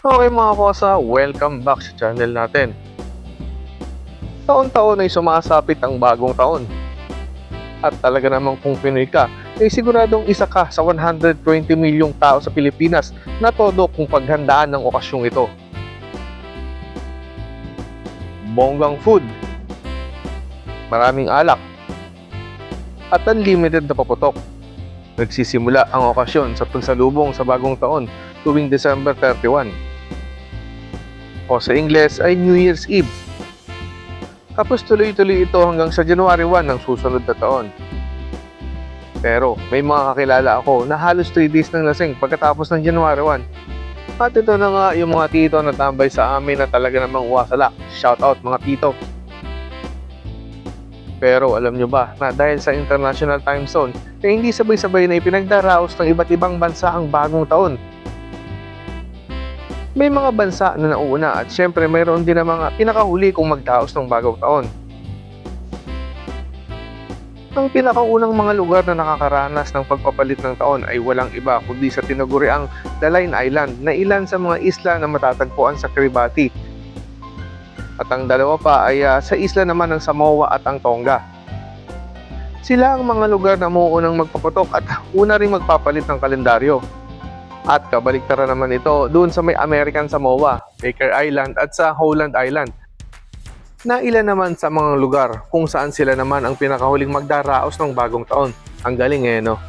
Okay mga kosa, welcome back sa channel natin. Taon-taon ay sumasapit ang bagong taon. At talaga namang kung Pinoy ka, ay siguradong isa ka sa 120 milyong tao sa Pilipinas na todo kung paghandaan ng okasyong ito. Bonggang food, maraming alak, at unlimited na paputok. Nagsisimula ang okasyon sa pagsalubong sa bagong taon tuwing December 31. O sa Ingles ay New Year's Eve. Tapos tuloy-tuloy ito hanggang sa January 1 ng susunod na taon. Pero may mga kakilala ako na halos 3 days ng lasing pagkatapos ng January 1. At ito na nga yung mga tito na tambay sa amin na talaga namang wasala. Shout out mga tito. Pero alam nyo ba na dahil sa international time zone, hindi sabay-sabay na ipinagdaraos ng iba't ibang bansa ang bagong taon. May mga bansa na nauna at syempre mayroon din ang mga pinakahuli kung magdaos ng bagong taon. Ang pinakaunang mga lugar na nakakaranas ng pagpapalit ng taon ay walang iba kundi sa tinaguriang Line Island na ilan sa mga isla na matatagpuan sa Kiribati. At ang dalawa pa ay sa isla naman ng Samoa at ang Tonga. Sila ang mga lugar na muuunang magpaputok at una ring magpapalit ng kalendaryo. At kabaliktaran naman ito doon sa may American Samoa, Baker Island at sa Howland Island, na ilan naman sa mga lugar kung saan sila naman ang pinakahuling magdaraos ng bagong taon. Ang galing no?